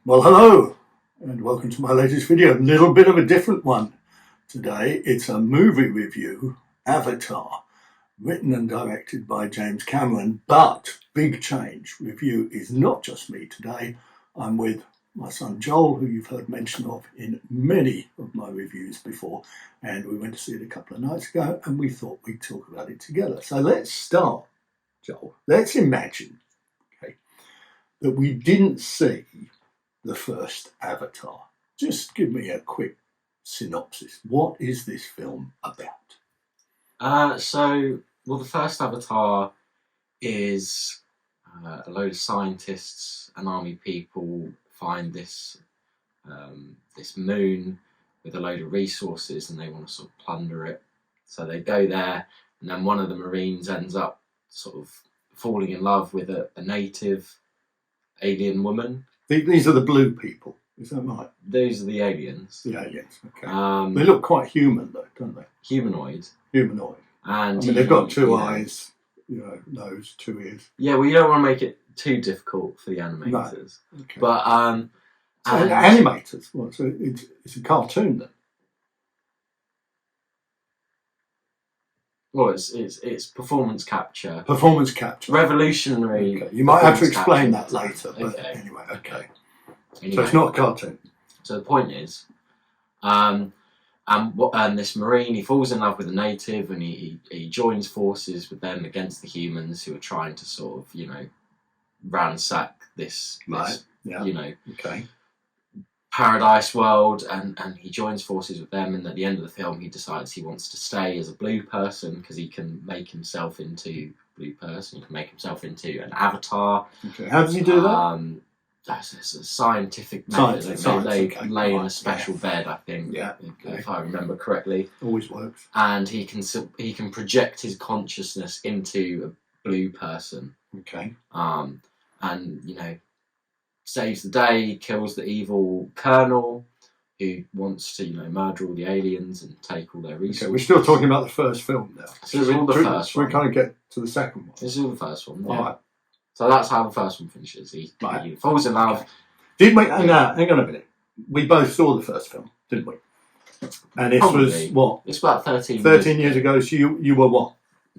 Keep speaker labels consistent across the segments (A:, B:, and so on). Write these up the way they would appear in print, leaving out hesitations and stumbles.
A: Well, hello, and welcome to my latest video. A little bit of a different one today. It's a movie review, Avatar, written and directed by James Cameron, but big change. Review is not just me today. I'm with my son Joel, who you've heard mention of in many of my reviews before, and we went to see it a couple of nights ago, and we thought we'd talk about it together. So let's start, Joel. Let's imagine, that we didn't see the first Avatar. Just give me a quick synopsis. What is this film about?
B: The first Avatar is a load of scientists and army people find this moon with a load of resources, and they want to sort of plunder it. So they go there, and then one of the Marines ends up sort of falling in love with a native alien woman.
A: These are the blue people, is that right?
B: Those are the aliens.
A: The aliens, okay. They look quite human though, don't they?
B: Humanoid.
A: And they've got two eyes, nose, 2 ears.
B: Yeah, well, you don't want to make it too difficult for the animators.
A: No. Okay.
B: But
A: animators? What? So it's a cartoon then?
B: Well, it's performance capture.
A: Performance capture.
B: Revolutionary.
A: Okay. You might have to explain that later. But anyway, okay. So it's not a cartoon.
B: So the point is, and this Marine, he falls in love with a native, and he joins forces with them against the humans who are trying to sort of, ransack this paradise world, and he joins forces with them, and at the end of the film he decides he wants to stay as a blue person because he can make himself into a blue person, he can make himself into an avatar.
A: Okay. How does he do that?
B: That's a scientific method. They lay in a special bed, I think, if I remember correctly.
A: Always works.
B: And he can project his consciousness into a blue person.
A: Okay.
B: And saves the day, kills the evil colonel who wants to, murder all the aliens and take all their resources.
A: Okay, we're still talking about the first film now.
B: So this is all the first one.
A: We kind of get to the second one.
B: This is all the first one. Yeah.
A: All right.
B: So that's how the first one finishes. He falls in love.
A: Did we? Hang on a minute. We both saw the first film, didn't we? And this was what?
B: It's about 13
A: years ago. So you were what?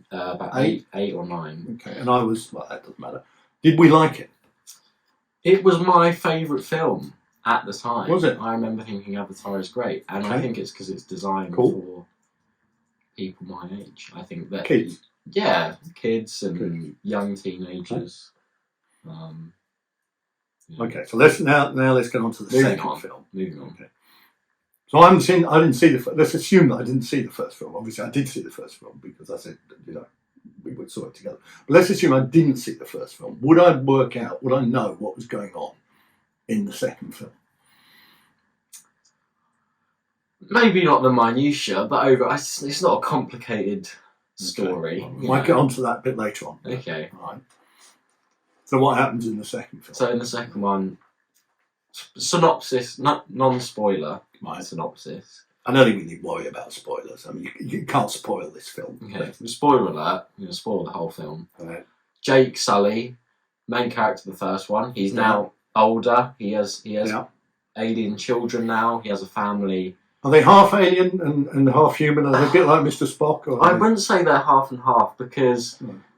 B: About eight or 9.
A: Okay, and I was. Well, that doesn't matter. Did we like it?
B: It was my favourite film at the time.
A: Was it?
B: I remember thinking Avatar is great, and I think it's because it's designed for people my age. I think that
A: kids.
B: Yeah, kids and young teenagers.
A: Okay, so let's get on to the second film.
B: Moving on.
A: Okay. So I didn't see the. Let's assume that I didn't see the first film. Obviously, I did see the first film because I said, we saw it together. But let's assume I didn't see the first film. Would I know what was going on in the second film?
B: Maybe not the minutiae, but it's not a complicated story.
A: Okay. We might get onto that a bit later on.
B: Okay.
A: All right. So what happens in the second film?
B: So in the second one, synopsis, non-spoiler synopsis.
A: I don't think we need to worry about spoilers. I mean, you can't spoil this film.
B: Okay. Spoiler alert. I'm going to spoil the whole film.
A: Right.
B: Jake Sully, main character of the first one. He's now older. He has alien children now. He has a family.
A: Are they half alien and half human? Are they a bit like Mr. Spock?
B: I wouldn't say they're half and half because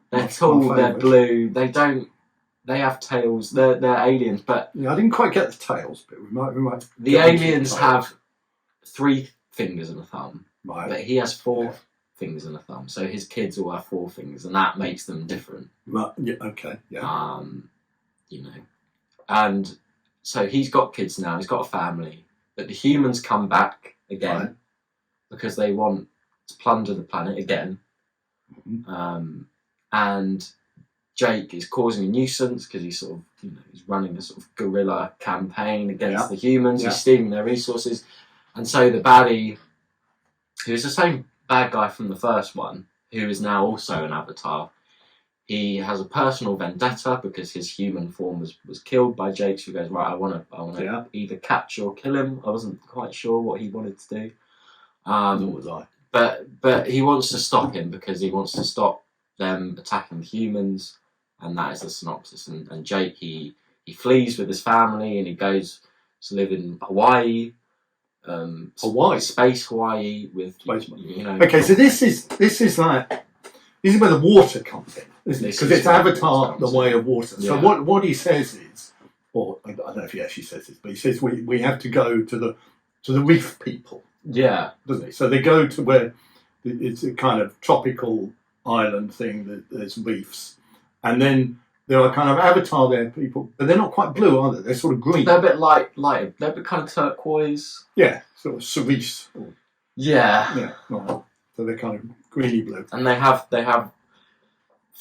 B: they're tall, they're blue. They have tails. They're aliens, but
A: I didn't quite get the tails bit. We might.
B: The aliens have 3 fingers and a thumb,
A: right?
B: But he has 4 fingers and a thumb. So his kids all have 4 fingers, and that makes them different.
A: Right. Yeah. Okay. Yeah.
B: And so he's got kids now. He's got a family, but the humans come back again because they want to plunder the planet again.
A: Mm-hmm.
B: And Jake is causing a nuisance because he's sort of, he's running a sort of guerrilla campaign against the humans. He's stealing their resources, and so the baddie, who is the same bad guy from the first one, who is now also an avatar, he has a personal vendetta because his human form was killed by Jake. So he goes, right, I want to either catch or kill him. I wasn't quite sure what he wanted to do.
A: Nor was I.
B: But he wants to stop him because he wants to stop them attacking the humans, and that is the synopsis. And Jake, he he flees with his family and he goes to live in Hawaii.
A: Hawaii,
B: space Hawaii with
A: Okay, so this is where the water comes in, isn't it? Because it's Avatar, the way of water. So what he says is, or I don't know if he actually says this, but he says we have to go to the reef people.
B: Yeah,
A: doesn't he? So they go to where it's a kind of tropical island thing. That there's reefs, and then there are kind of Avatar there people, but they're not quite blue, are they? They're sort of green.
B: They're a bit light. They're a bit kind of turquoise.
A: Yeah, sort of cerise.
B: Yeah.
A: Right. So they're kind of greeny blue.
B: And they have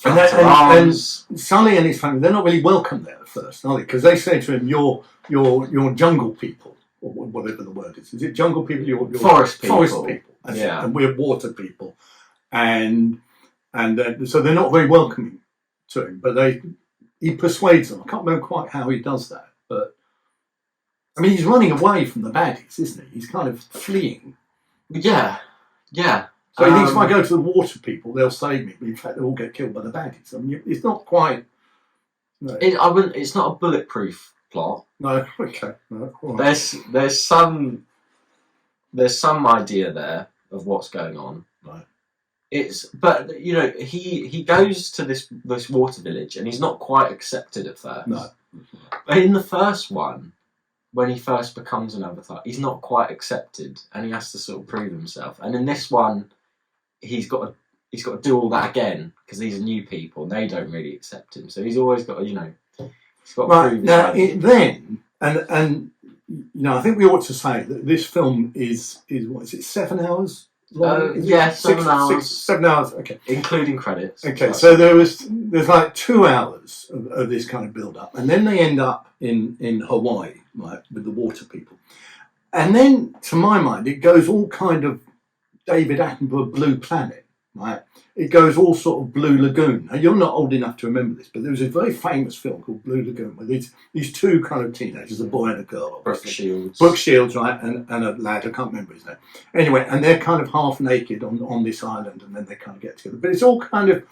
A: and Sully and his family, they're not really welcome there at first, are they? Because they say to him, "You're jungle people," or whatever the word is. Is it jungle people? You're
B: forest people.
A: Forest people. And we're water people, and so they're not very welcoming to him. But he persuades them. I can't remember quite how he does that, but I mean, he's running away from the baddies, isn't he? He's kind of fleeing.
B: Yeah.
A: So he thinks if I go to the water people, they'll save me. But in fact, they'll all get killed by the baddies. I mean, it's not quite. No.
B: It's not a bulletproof plot.
A: No, okay. No, right.
B: There's some idea there of what's going on.
A: Right.
B: But he goes to this water village and he's not quite accepted at first.
A: No.
B: But in the first one, when he first becomes an Avatar, he's not quite accepted and he has to sort of prove himself. And in this one, he's got to do all that again because these are new people and they don't really accept him. So he's always got to, he's got to prove himself.
A: I think we ought to say that this film is what is it, 7 hours long?
B: 7 hours.
A: 7 hours, okay.
B: Including credits.
A: Okay, so there's like 2 hours of this kind of build-up. And then they end up in Hawaii, right, with the water people. And then, to my mind, it goes all kind of David Attenborough Blue Planet, right? It goes all sort of Blue Lagoon. Now, you're not old enough to remember this, but there was a very famous film called Blue Lagoon where these two kind of teenagers, a boy and a girl.
B: Brooke Shields.
A: Brooke Shields, right, and a lad, I can't remember his name. Anyway, and they're kind of half naked on this island, and then they kind of get together. But it's all kind of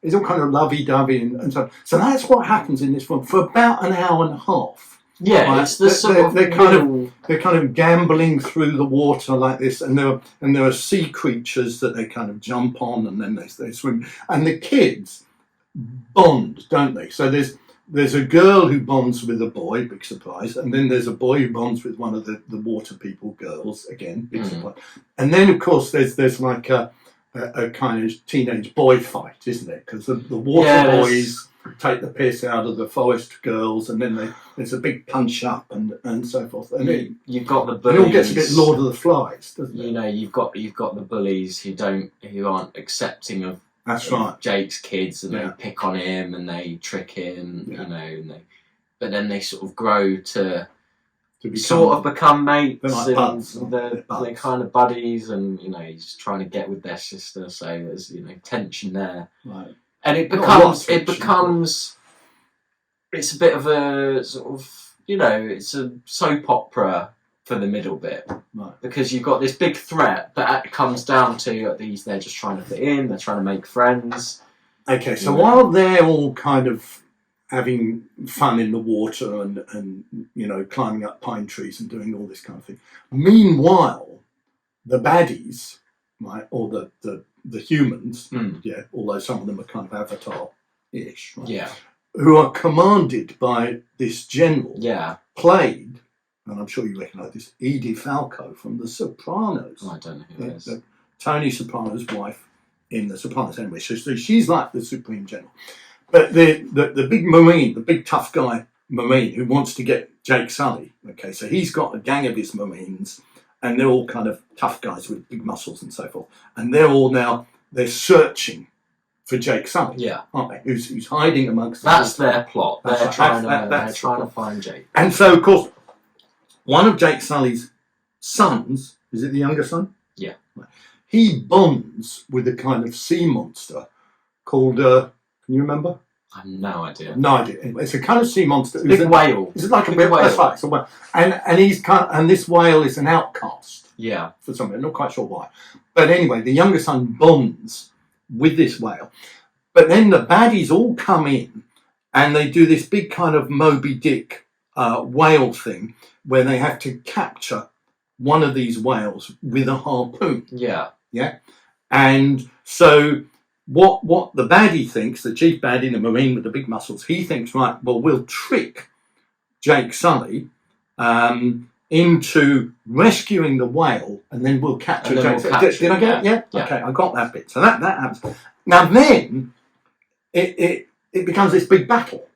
A: lovey-dovey and so on. So that's what happens in this film for about an hour and a half.
B: Yeah,
A: right?
B: It's the
A: They're kind of gambling through the water like this, and there are sea creatures that they kind of jump on, and then they swim. And the kids bond, don't they? So there's a girl who bonds with a boy, big surprise, and then there's a boy who bonds with one of the water people girls, again, big surprise. And then of course there's like a kind of teenage boy fight, isn't it? Because the water boys take the piss out of the forest girls, and then there's a big punch up and so forth. And
B: you've got the bullies.
A: It all gets a bit Lord of the Flies, doesn't it?
B: You've got the bullies who aren't accepting of Jake's kids, and they pick on him and they trick him, but then they sort of grow to become mates,
A: like buds,
B: and they're kind of buddies, and he's trying to get with their sister, so there's tension there.
A: Right.
B: And it's a bit of a sort of, it's a soap opera for the middle bit.
A: Right.
B: Because you've got this big threat, but it comes down to they're just trying to fit in, they're trying to make friends.
A: Okay, so while they're all kind of having fun in the water and climbing up pine trees and doing all this kind of thing, meanwhile, the baddies, right, or the humans, although some of them are kind of Avatar-ish, right, who are commanded by this general, played, and I'm sure you recognise this, Edie Falco from The Sopranos.
B: Oh, I don't know who it is.
A: Tony Soprano's wife in The Sopranos, anyway. So she's like the Supreme General. But the big Marine, the big tough guy Marine who wants to get Jake Sully, okay, so he's got a gang of his Marines, and they're all kind of tough guys with big muscles and so forth. And they're searching for Jake Sully, aren't they? Who's hiding amongst them.
B: That's their plot. They're trying to find Jake.
A: And so, of course, one of Jake Sully's sons, is it the younger son?
B: Yeah.
A: He bonds with a kind of sea monster called, can you remember?
B: I have no idea.
A: No idea. Anyway, it's a kind of sea monster.
B: Big whale.
A: Is it like a big whale? That's right. It's a whale. And this whale is an outcast.
B: Yeah.
A: For something. I'm not quite sure why. But anyway, the younger son bonds with this whale. But then the baddies all come in and they do this big kind of Moby Dick whale thing where they have to capture one of these whales with a harpoon.
B: Yeah.
A: And so what the baddie thinks, the chief baddie, the marine with the big muscles, he thinks, right, well, we'll trick Jake Sully into rescuing the whale, and then we'll capture Jake. Did I get it? Yeah? Okay, I got that bit. So that happens. Now then, it becomes this big battle,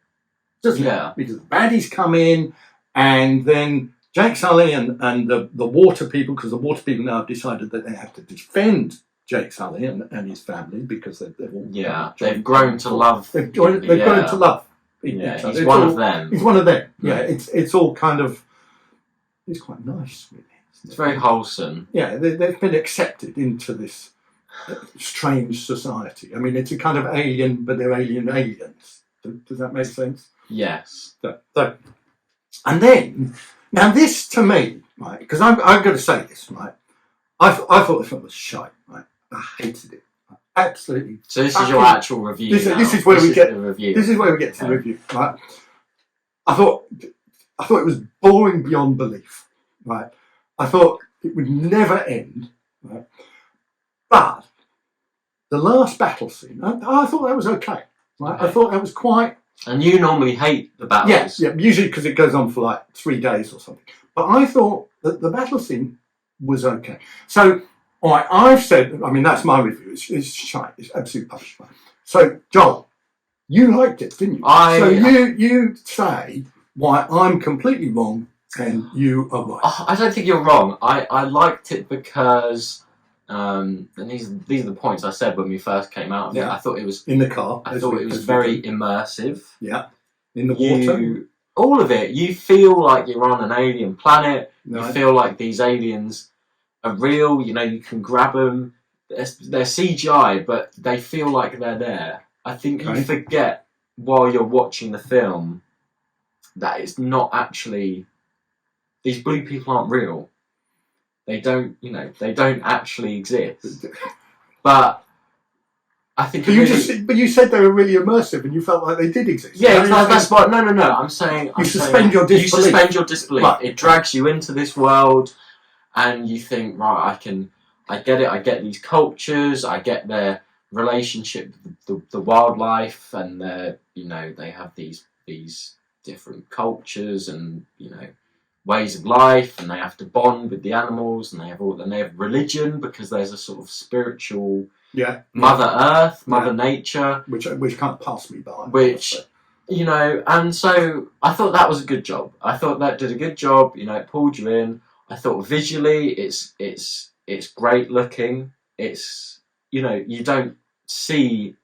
A: doesn't it? Because the baddies come in, and then Jake Sully and the water people, because the water people now have decided that they have to defend Jake Sully and his family, because they've all
B: they've grown to love.
A: They've grown to love each other.
B: He's one of them.
A: He's one of them. Yeah, it's all kind of. It's quite nice, really.
B: It's very wholesome.
A: Yeah, they've been accepted into this strange society. I mean, it's a kind of alien, but they're aliens. Does that make sense?
B: Yes.
A: So, and then, now this to me, right, because I've got to say this, right, I thought the film was shite, right? I hated it. Absolutely.
B: So this is your actual review.
A: This is where we get
B: the review.
A: This is where we get to the review, right? I thought it was boring beyond belief, right? I thought it would never end, right? But the last battle scene, I thought that was okay, right? I thought that was quite.
B: And you normally hate the battles.
A: Yeah, usually because it goes on for like 3 days or something. But I thought that the battle scene was okay. So, all right, I've said, I mean, that's my review. It's shite. It's absolute rubbish. So, Joel, you liked it, didn't you? So you say why I'm completely wrong and you are right.
B: I don't think you're wrong. I liked it because, and these are the points I said when we first came out of it. I thought it was
A: in the car.
B: I thought it was very immersive.
A: Yeah, in the water.
B: All of it. You feel like you're on an alien planet.
A: Right.
B: You feel like these aliens are real. You know, you can grab them. They're CGI, but they feel like they're there. I think you forget while you're watching the film that it's not actually. These blue people aren't real. They don't actually exist. But I think.
A: But you said they were really immersive, and you felt like they did exist.
B: Yeah, that's what. No. I'm saying
A: you suspend your disbelief.
B: You suspend your disbelief.
A: Right.
B: It drags you into this world, and you think, right, I get it. I get these cultures. I get their relationship, the wildlife, and they have these different cultures and ways of life, and they have to bond with the animals, and they have religion because there's a sort of spiritual Mother Earth, Mother Nature,
A: which can't pass me by.
B: And so I thought that was a good job. I thought that did a good job. It pulled you in. I thought visually, it's great looking. It's you don't see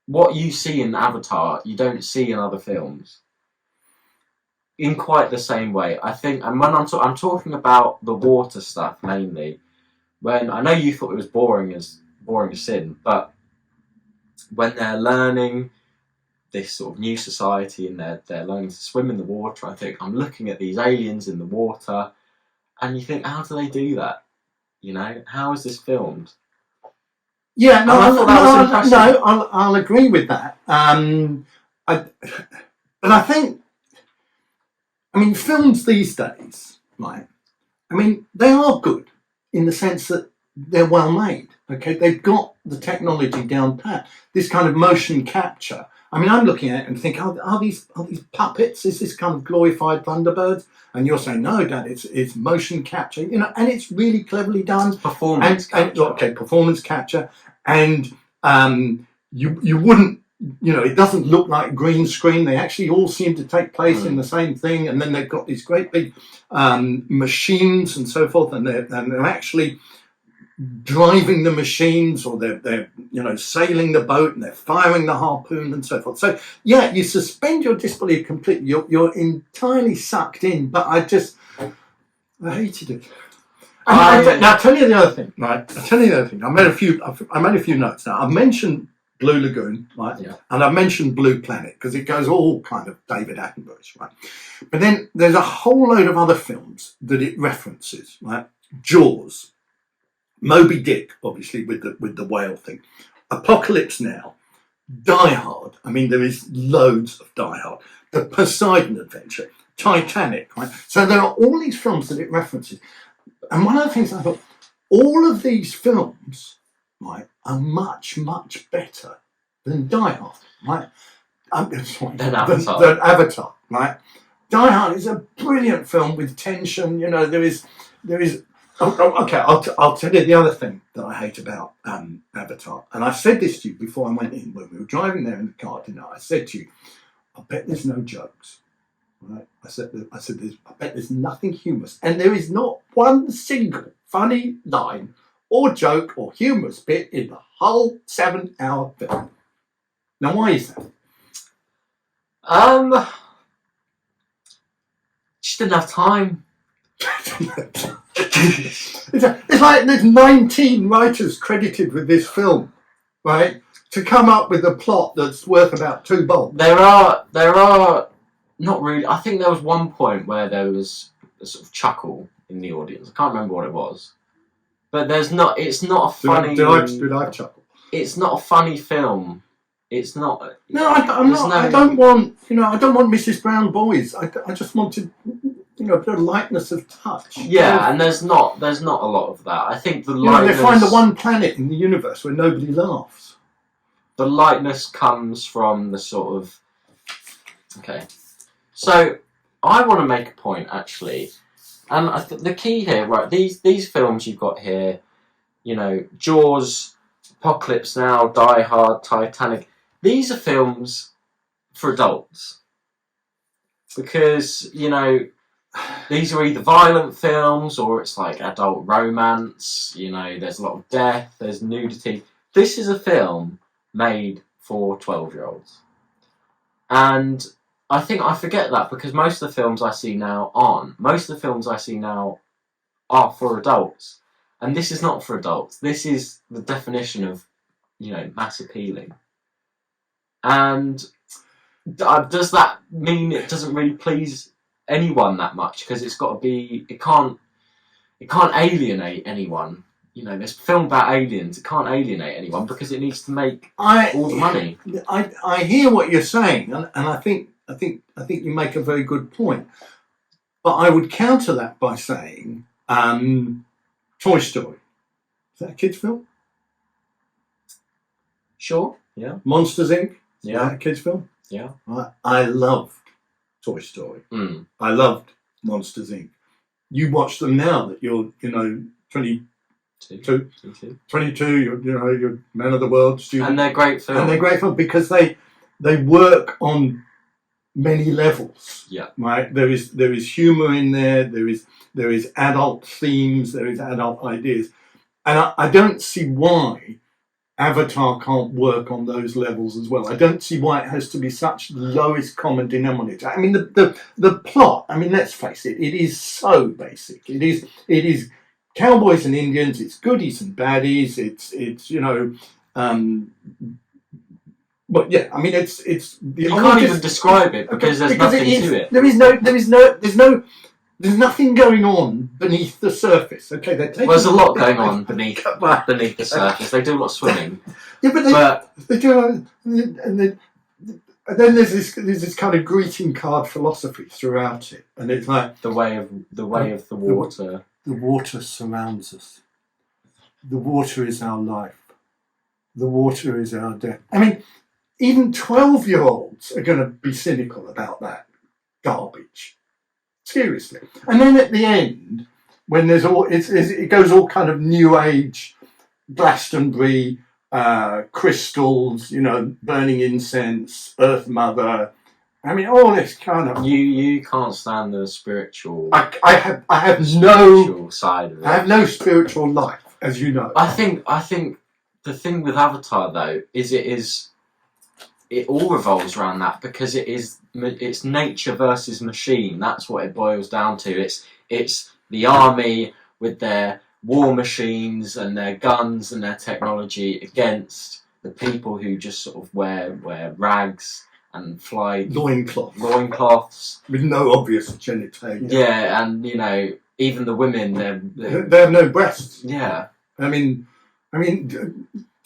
B: what you see in Avatar. You don't see in other films in quite the same way, I think. And when I'm talking about the water stuff mainly, when I know you thought it was boring as sin, but when they're learning this sort of new society and they're learning to swim in the water, I think I'm looking at these aliens in the water, and you think, how do they do that? How is this filmed?
A: Yeah, I'll agree with that. But I think. I mean, films these days, right? I mean, they are good in the sense that they're well made. Okay, they've got the technology down pat. This kind of motion capture. I mean, I'm looking at it and think, are these puppets? Is this kind of glorified Thunderbirds? And you're saying, no, Dad, it's motion capture. And it's really cleverly done.
B: Performance capture.
A: Performance capture, and you wouldn't. It doesn't look like green screen. They actually all seem to take place in the same thing, and then they've got these great big machines and so forth, and they're actually driving the machines, or they're sailing the boat, and they're firing the harpoon and so forth. So yeah, you suspend your disbelief completely. You're entirely sucked in. But I hated it. Now I'll tell you the other thing, right? I made a few notes. Now I've mentioned Blue Lagoon, right? Yeah. And I mentioned Blue Planet because it goes all kind of David Attenborough's, right? But then there's a whole load of other films that it references, right? Jaws, Moby Dick, obviously with the whale thing, Apocalypse Now, Die Hard. I mean, there is loads of Die Hard. The Poseidon Adventure, Titanic, right? So there are all these films that it references. And one of the things I thought, all of these films, right, are much, much better than Die Hard, right?
B: Than Avatar.
A: Than Avatar, right? Die Hard is a brilliant film with tension. You know, there is. Okay, I'll tell you the other thing that I hate about Avatar, and I said this to you before I went in when we were driving there in the car. Didn't I? I said to you, I bet there's no jokes. Right? I said, I bet there's nothing humorous, and there is not one single funny line or joke or humorous bit in the whole 7-hour film. Now, why is that?
B: Just didn't have time.
A: It's like there's 19 writers credited with this film, right? To come up with a plot that's worth about $2.
B: There are not really. I think there was one point where there was a sort of chuckle in the audience. I can't remember what it was, but there's not. It's not a funny.
A: Did I chuckle?
B: It's not a funny film. It's not.
A: No, I'm not. I don't want. I don't want Mrs. Brown boys. I just wanted. A bit of lightness of touch.
B: Yeah, and there's not a lot of that. I think the lightness.
A: They find the one planet in the universe where nobody laughs.
B: The lightness comes from the sort of. Okay, so I want to make a point actually, and I think the key here, right? These films you've got here, Jaws, Apocalypse Now, Die Hard, Titanic. These are films for adults because these are either violent films or it's like adult romance. There's a lot of death, there's nudity. This is a film made for 12-year-olds. And I think I forget that because most of the films I see now aren't. Most of the films I see now are for adults. And this is not for adults. This is the definition of, mass appealing. And does that mean it doesn't really please anyone that much? Because it's got to be, it can't alienate anyone. This film about aliens, it can't alienate anyone because it needs to make all the money.
A: I hear what you're saying, and I think you make a very good point. But I would counter that by saying, Toy Story. Is that a kids' film?
B: Sure. Yeah.
A: Monsters Inc.
B: Yeah.
A: Is that a kids' film?
B: Yeah.
A: I loved Toy Story.
B: Mm.
A: I loved Monsters Inc. You watch them now that you're 22, you're man of the world student,
B: and they're great films.
A: And they're great films because they work on many levels.
B: Yeah.
A: Right. There is humour in there. There is adult themes. There is adult ideas, and I don't see why Avatar can't work on those levels as well. I don't see why it has to be such the lowest common denominator. I mean, the plot. I mean, let's face it. It is so basic. It is cowboys and Indians. It's goodies and baddies. But yeah, I mean, it's.
B: You can't even describe it because there's nothing to it.
A: There's nothing going on beneath the surface. Okay,
B: there's a lot going on beneath the surface. They do a lot of swimming.
A: Yeah, but they do, and then there's this kind of greeting card philosophy throughout it, and it's like
B: the way of the water.
A: The water surrounds us. The water is our life. The water is our death. I mean, even 12-year-olds are going to be cynical about that garbage. Seriously. And then at the end, when there's it goes all kind of new age, Glastonbury, crystals, burning incense, Earth Mother. I mean, all this kind of.
B: You can't stand the spiritual.
A: I have
B: no side of it.
A: I have no spiritual life, as you know.
B: I think the thing with Avatar though is it all revolves around that because it's nature versus machine. That's what it boils down to. It's the army with their war machines and their guns and their technology against the people who just sort of wear rags and fly loincloths
A: with no obvious genitalia.
B: Yeah, and even the women,
A: they have no breasts.
B: Yeah,
A: I mean,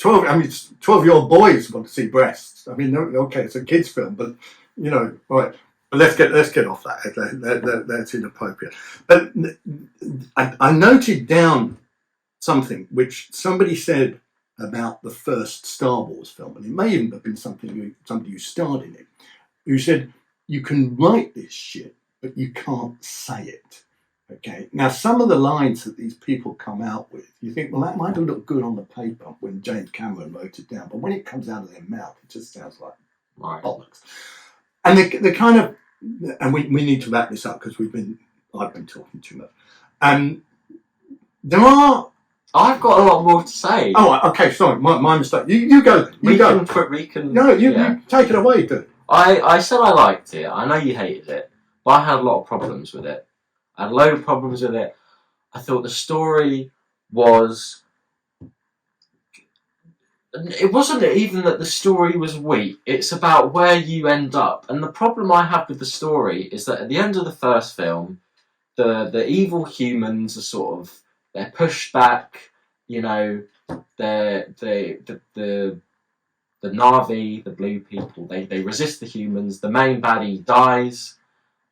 A: 12. I mean, 12-year-old boys want to see breasts. I mean, okay, it's a kids' film, but you know, all right. But let's get off that. That's inappropriate. But I noted down something which somebody said about the first Star Wars film, and it may even have been somebody who starred in it, who said, you can write this shit, but you can't say it. Okay. Now, some of the lines that these people come out with, you think, well, that might have looked good on the paper when James Cameron wrote it down, but when it comes out of their mouth, it just sounds like bollocks. And they kind of, and we need to wrap this up because I've been talking too much. There are.
B: I've got a lot more to say.
A: Oh, okay. Sorry, my mistake. You go.
B: We can.
A: No, you take it away, dude.
B: I said I liked it. I know you hated it, but I had a lot of problems with it. I had a load of problems with it. I thought the story was... It wasn't even that the story was weak. It's about where you end up. And the problem I have with the story is that at the end of the first film, the evil humans are sort of... They're pushed back, you know, the Na'vi, the blue people, they resist the humans, the main baddie dies,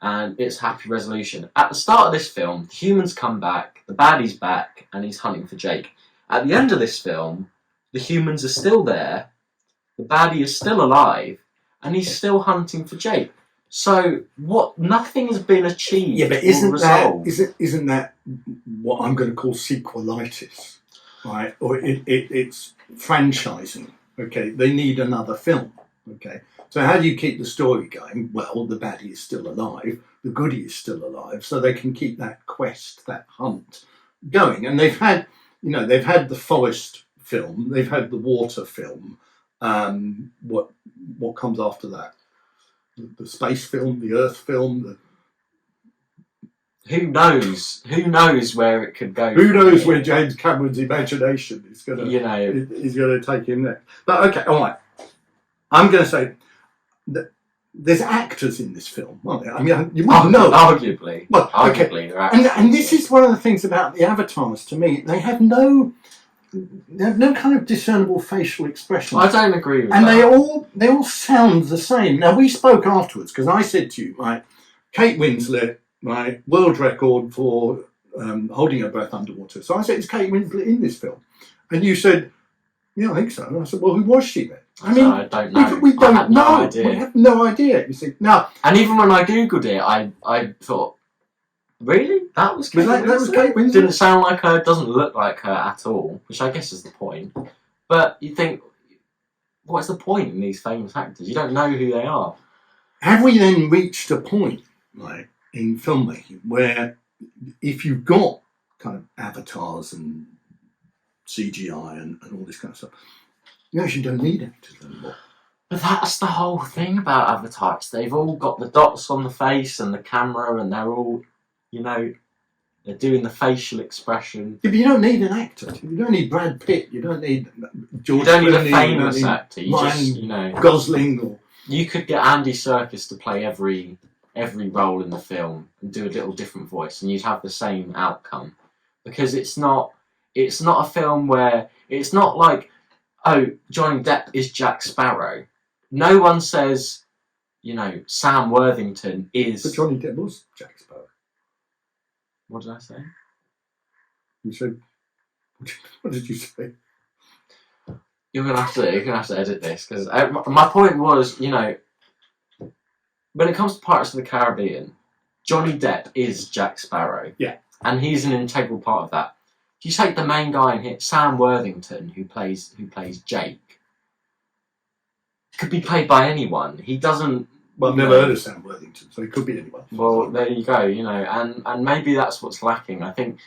B: and it's happy resolution. At the start of this film, the humans come back, the baddie's back, and he's hunting for Jake. At the end of this film, the humans are still there, the baddie is still alive, and he's still hunting for Jake. So nothing has been achieved.
A: Yeah, but isn't that what I'm going to call sequelitis, right? Or it's franchising. Okay, they need another film. Okay, so how do you keep the story going? Well, the baddie is still alive, the goodie is still alive, so they can keep that quest, that hunt going. And they've had the forest film, they've had the water film. What comes after that? The space film, the Earth film.
B: Who knows? Who knows where it could go?
A: Who knows where James Cameron's imagination is going to take him next? But okay, all right. I'm going to say that there's actors in this film, aren't there? I mean, you wouldn't know.
B: Arguably.
A: Well, okay.
B: Arguably, they're actors.
A: And this is one of the things about the avatars. To me, they have no kind of discernible facial expression.
B: I don't agree with that.
A: And they all sound the same. Now, we spoke afterwards because I said to you, right, Kate Winslet, right, world record for holding her breath underwater. So I said, is Kate Winslet in this film? And you said, yeah, I think so. And I said, well, who was she then? I mean,
B: I don't know.
A: We don't know.
B: No idea.
A: We have no idea. You see, now,
B: and even when I googled it, I thought, really? That was Kate Winslet?
A: That was Kate Winslet?
B: Didn't sound like her, doesn't look like her at all, which I guess is the point. But you think, what's the point in these famous actors? You don't know who they are.
A: Have we then reached a point, right, in filmmaking where if you've got kind of avatars and CGI and all this kind of stuff, you actually don't need actors anymore?
B: But that's the whole thing about avatars. They've all got the dots on the face and the camera, and they're all, you know, they're doing the facial expression.
A: Yeah, but you don't need an actor. You don't need Brad Pitt. You don't need George.
B: You don't need
A: Clooney,
B: a famous actor. You just, you know,
A: Gosling. Or
B: you could get Andy Serkis to play every role in the film and do a little different voice, and you'd have the same outcome. Because it's not a film where it's not like, oh, Johnny Depp is Jack Sparrow. No one says, you know, Sam Worthington is...
A: But Johnny Depp was Jack Sparrow.
B: What did I say?
A: You said... What did you say?
B: You're gonna have to edit this, because my point was, you know, when it comes to Pirates of the Caribbean, Johnny Depp is Jack Sparrow.
A: Yeah.
B: And he's an integral part of that. If you take the main guy in here, Sam Worthington, who plays Jake, could be played by anyone. He doesn't...
A: Well, I've never heard of Sam Worthington, so it could be anyone.
B: Well, there you go, you know, and maybe that's what's lacking. I think,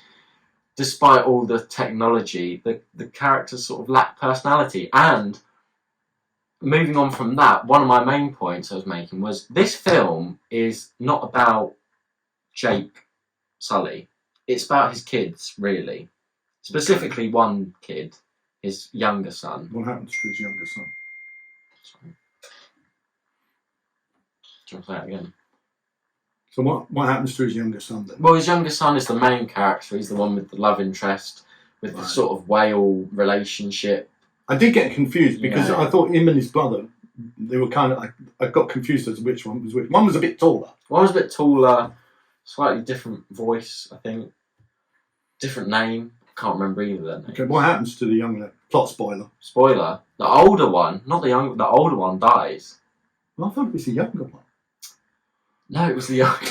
B: despite all the technology, the characters sort of lack personality. And moving on from that, one of my main points I was making was this film is not about Jake Sully. It's about his kids, really. Specifically one kid, his younger son.
A: What happens to his younger son?
B: Sorry. Do you want to say that again?
A: So what happens to his younger son then?
B: Well, his younger son is the main character. He's the one with the love interest, with the sort of whale relationship.
A: I did get confused because
B: Yeah.
A: I thought him and his brother, they were kind of. I got confused as to which one was which. One was a bit taller.
B: One was a bit taller, slightly different voice, I think. Different name. Can't remember either their name.
A: Okay, what happens to the young lad? Plot spoiler.
B: Spoiler: the older one, not the young, the older one dies.
A: Well, I thought it was the younger one.
B: No, it was the younger.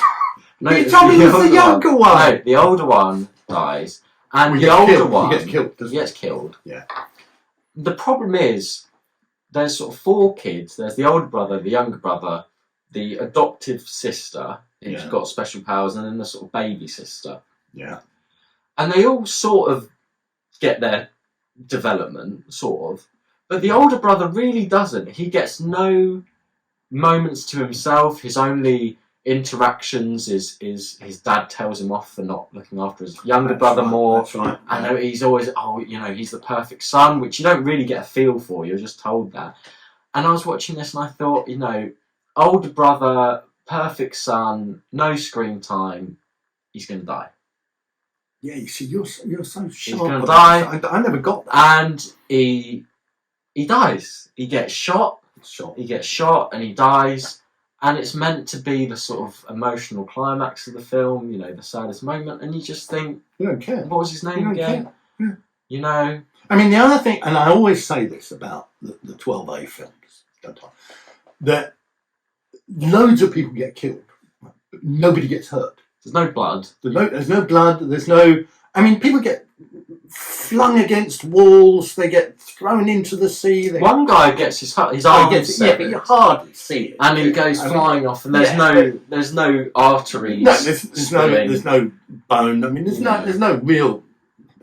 B: No,
A: You told me it was the younger one.
B: No, the older one dies, and
A: Well,
B: the older one
A: he gets killed.
B: He gets killed.
A: Yeah.
B: The problem is, there's sort of 4 kids. There's the older brother, the younger brother, the adoptive sister, who's got special powers, and then the sort of baby sister.
A: Yeah.
B: And they all sort of get their development, sort of. But the older brother really doesn't. He gets no moments to himself. His only interactions is his dad tells him off for not looking after his younger brother more.
A: That's right.
B: And he's always, he's the perfect son, which you don't really get a feel for. You're just told that. And I was watching this and I thought, older brother, perfect son, no screen time, he's going to die.
A: Yeah, you see, you're so sharp.
B: He's going to die.
A: I never got that.
B: And he dies. He gets shot. He gets shot and he dies. And it's meant to be the sort of emotional climax of the film, the saddest moment. And you just think...
A: You don't care.
B: What was his name again?
A: Yeah. I mean, the other thing, and I always say this about the 12A films, don't I? That loads of people get killed. But nobody gets hurt.
B: There's no blood.
A: There's no blood. There's no... I mean, people get flung against walls. They get thrown into the sea.
B: One guy gets his arm severed.
A: Yeah, but you hardly see it.
B: And he goes flying off, and there's no arteries.
A: No, there's no bone. I mean, there's no real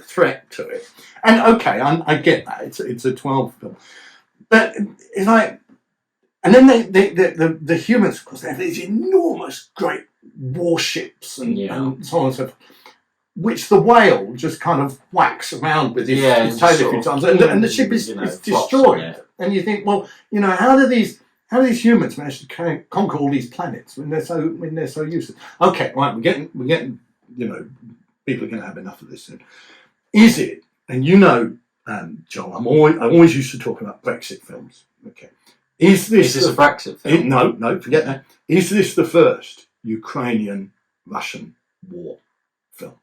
A: threat to it. And okay, I get that. It's a 12 film, but it's like, and then the humans, of course, they have these enormous, great warships and so on and so forth, which the whale just kind of whacks around with his tail a few times, and the ship is destroyed. And you think, well, how do these humans manage to conquer all these planets when they're so useless? Okay, right, we're getting, people are going to have enough of this soon. Is it? And Joel, I always used to talk about Brexit films. Okay, is this
B: a Brexit film?
A: No, forget that. Is this the first Ukrainian-Russian war film?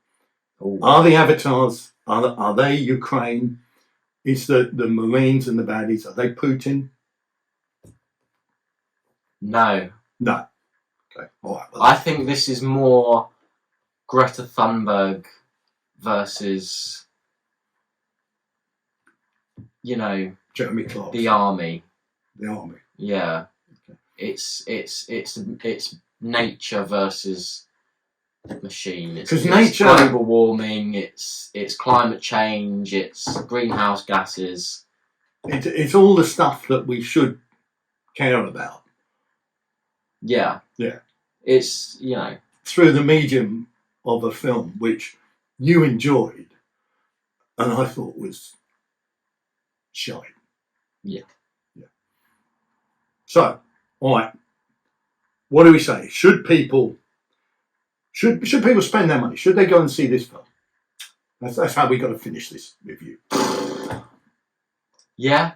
A: Ooh. Are the avatars? Are they Ukraine? Is the Marines and the baddies? Are they Putin?
B: No.
A: Okay. All right. Well,
B: I think this is more Greta Thunberg versus,
A: Jeremy Clarkson.
B: the army.
A: The army.
B: Yeah.
A: Okay.
B: It's nature versus machine.
A: Because
B: it's global warming. It's climate change. It's greenhouse gases.
A: It's all the stuff that we should care about.
B: Yeah.
A: Yeah.
B: It's
A: through the medium of a film which you enjoyed, and I thought was shite.
B: Yeah.
A: So, all right. What do we say? Should people spend their money? Should they go and see this film? That's how we got to finish this review.
B: Yeah.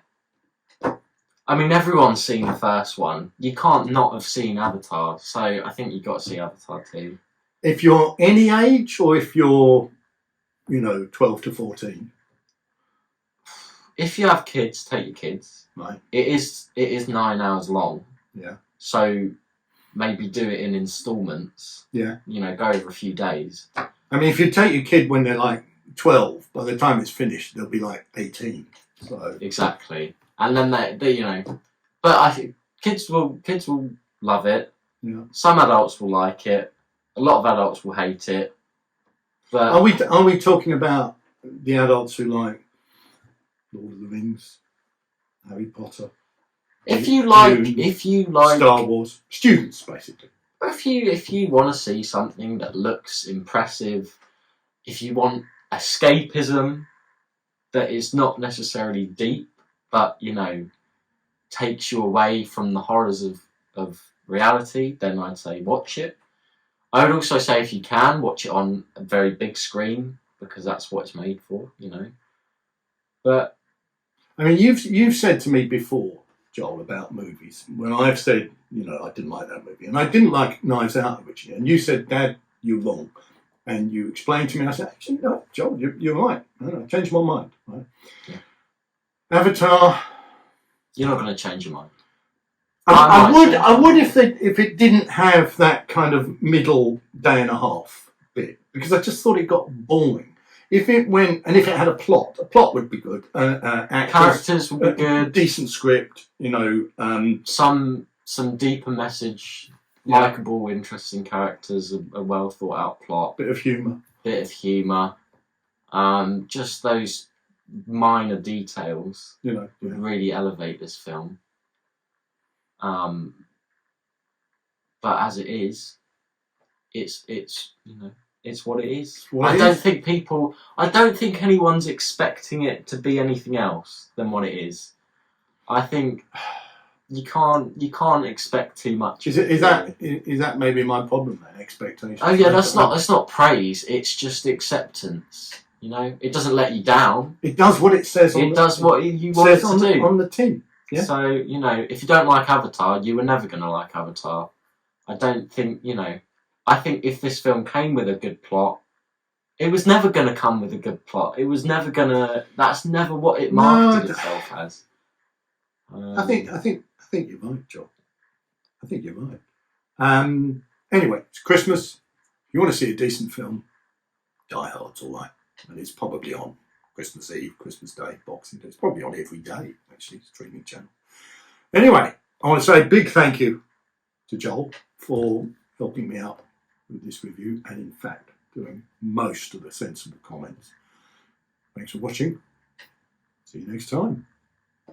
B: I mean, everyone's seen the first one. You can't not have seen Avatar, so I think you've got to see Avatar too.
A: If you're any age, or if you're, 12 to 14.
B: If you have kids, take your kids.
A: Right.
B: It is 9 hours long.
A: Yeah.
B: So maybe do it in instalments.
A: Yeah.
B: Go over a few days.
A: I mean, if you take your kid when they're like 12, by the time it's finished, they'll be like 18. So
B: exactly. And then they but I think kids will love it.
A: Yeah.
B: Some adults will like it. A lot of adults will hate it. But
A: are we talking about the adults who like Lord of the Rings, Harry Potter?
B: If you like
A: Star Wars, students basically.
B: If you want to see something that looks impressive, if you want escapism that is not necessarily deep, but takes you away from the horrors of reality, then I'd say watch it. I would also say if you can, watch it on a very big screen, because that's what it's made for, But
A: I mean, you've said to me before, Joel, about movies, when I've said, I didn't like that movie, and I didn't like Knives Out originally, and you said, Dad, you're wrong. And you explained to me, I said, actually, no, Joel, you're right. I changed my mind. Right?
B: Yeah.
A: Avatar.
B: You're not going to change your mind.
A: I would if it didn't have that kind of middle day and a half bit, because I just thought it got boring. If it had a plot would be good.
B: Characters would be good.
A: Decent script,
B: some deeper message, likeable, interesting characters, a well thought out plot,
A: bit of humour.
B: Just those minor details
A: would
B: really elevate this film. But as it is, it's what it is. I don't think anyone's expecting it to be anything else than what it is. I think you can't expect too much.
A: Is that maybe my problem then? Expectations.
B: Oh yeah, that's not praise. It's just acceptance. It doesn't let you down.
A: It does what it says.
B: It does what you want it to do
A: on the tin. Yeah.
B: So if you don't like Avatar, you were never going to like Avatar. I don't think I think if this film came with a good plot, it was never going to come with a good plot. It was never going to. That's never what it marketed itself as.
A: I think you're right, Joel. I think you're right. Anyway, it's Christmas. If you want to see a decent film, Die Hard's all right, and it's probably on Christmas Eve, Christmas Day, Boxing Day. It's probably on every day, actually, streaming channel. Anyway, I want to say a big thank you to Joel for helping me out with this review and, in fact, doing most of the sensible comments. Thanks for watching. See you next time.